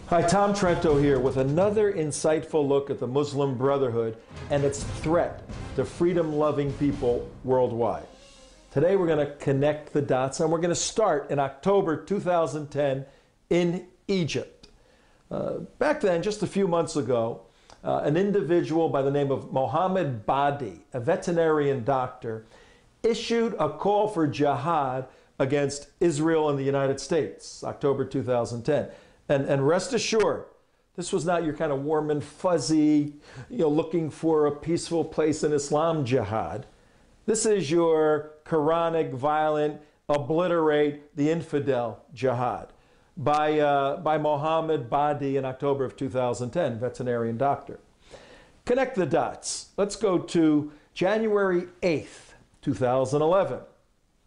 Hi, Tom Trento here with another insightful look at the Muslim Brotherhood and its threat to freedom-loving people worldwide. Today we're going to connect the dots, and we're going to start in October 2010 in Egypt. Back then, just a few months ago, an individual by the name of Mohammed Badi, a veterinarian doctor, issued a call for jihad against Israel and the United States, October 2010. And rest assured, this was not your kind of warm and fuzzy, looking for a peaceful place in Islam jihad. This is your Quranic, violent, obliterate the infidel jihad by Mohammed Badi in October of 2010, veterinarian doctor. Connect the dots. Let's go to January 8th, 2011.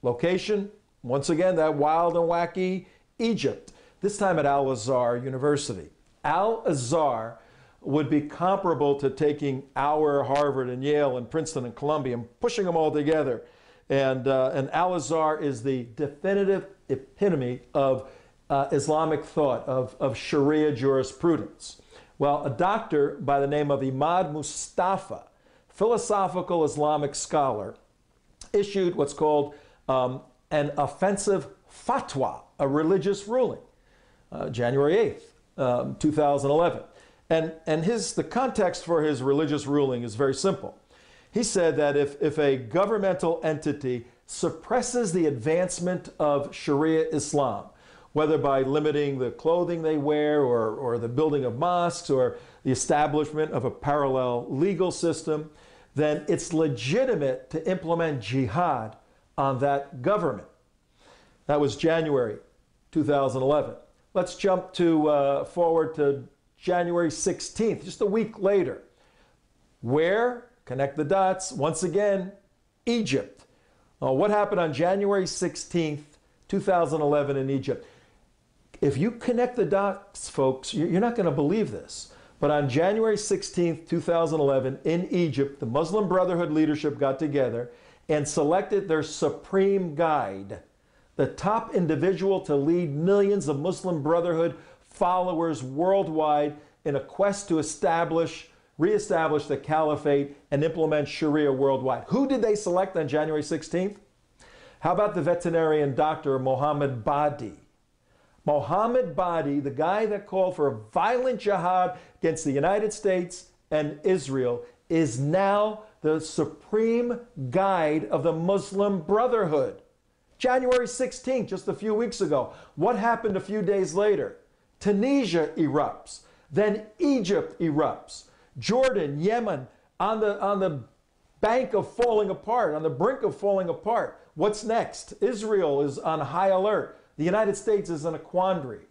Location, once again, that wild and wacky Egypt. This time at Al-Azhar University. Al-Azhar would be comparable to taking our Harvard and Yale and Princeton and Columbia and pushing them all together. And Al-Azhar is the definitive epitome of Islamic thought, of Sharia jurisprudence. Well, a doctor by the name of Imad Mustafa, philosophical Islamic scholar, issued what's called an offensive fatwa, a religious ruling. January 8th, 2011. And the context for his religious ruling is very simple. He said that if a governmental entity suppresses the advancement of Sharia Islam, whether by limiting the clothing they wear or the building of mosques or the establishment of a parallel legal system, then it's legitimate to implement jihad on that government. That was January 2011. Let's jump forward to January 16th, just a week later. Where? Connect the dots. Once again, Egypt. What happened on January 16th, 2011 in Egypt? If you connect the dots, folks, you're not going to believe this. But on January 16th, 2011 in Egypt, the Muslim Brotherhood leadership got together and selected their supreme guide, the top individual to lead millions of Muslim Brotherhood followers worldwide in a quest to reestablish the caliphate and implement Sharia worldwide. Who did they select on January 16th? How about the veterinarian doctor Mohammed Badi? Mohammed Badi, the guy that called for a violent jihad against the United States and Israel, is now the supreme guide of the Muslim Brotherhood. January 16th, just a few weeks ago. What happened a few days later? Tunisia erupts. Then Egypt erupts. Jordan, Yemen, on the bank of falling apart, on the brink of falling apart. What's next? Israel is on high alert. The United States is in a quandary.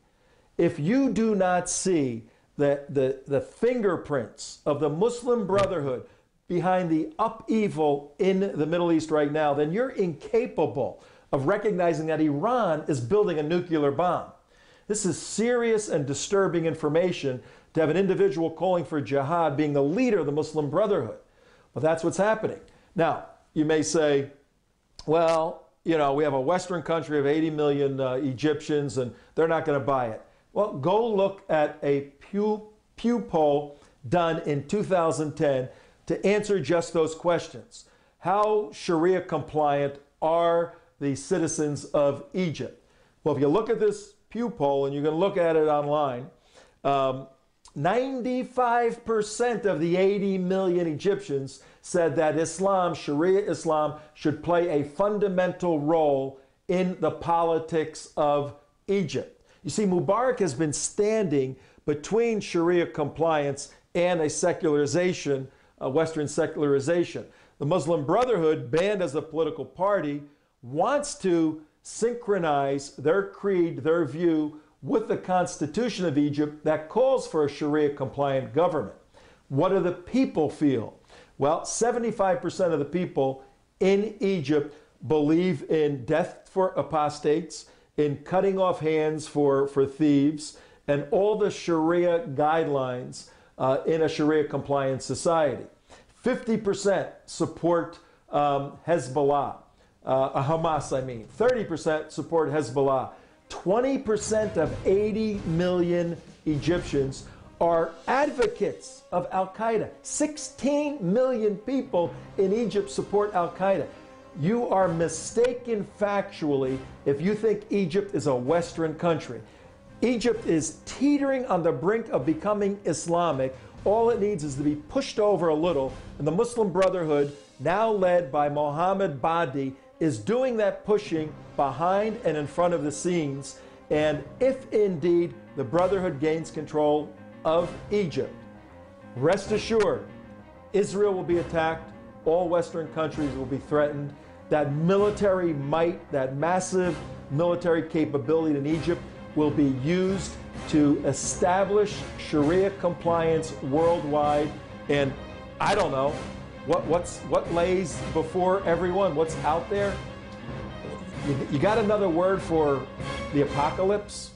If you do not see the fingerprints of the Muslim Brotherhood behind the upheaval in the Middle East right now, then you're incapable of recognizing that Iran is building a nuclear bomb. This is serious and disturbing information to have an individual calling for jihad being the leader of the Muslim Brotherhood. Well, that's what's happening. Now, you may say, well, we have a Western country of 80 million Egyptians and they're not going to buy it. Well, go look at a Pew poll done in 2010 to answer just those questions. How Sharia compliant are the citizens of Egypt? Well, if you look at this Pew poll, and you can look at it online, 95% of the 80 million Egyptians said that Islam, Sharia Islam, should play a fundamental role in the politics of Egypt. You see, Mubarak has been standing between Sharia compliance and a secularization, a Western secularization. The Muslim Brotherhood, banned as a political party, wants to synchronize their creed, their view, with the Constitution of Egypt that calls for a Sharia-compliant government. What do the people feel? Well, 75% of the people in Egypt believe in death for apostates, in cutting off hands for thieves, and all the Sharia guidelines in a Sharia-compliant society. 50% support Hezbollah. Hamas, I mean. 30% support Hezbollah. 20% of 80 million Egyptians are advocates of Al-Qaeda. 16 million people in Egypt support Al-Qaeda. You are mistaken factually if you think Egypt is a Western country. Egypt is teetering on the brink of becoming Islamic. All it needs is to be pushed over a little, and the Muslim Brotherhood, now led by Mohammed Badi, is doing that pushing behind and in front of the scenes. And if indeed the Brotherhood gains control of Egypt, rest assured, Israel will be attacked, all Western countries will be threatened. That military might, that massive military capability in Egypt will be used to establish Sharia compliance worldwide. And I don't know, what lays before everyone, what's out there? You got another word for the apocalypse?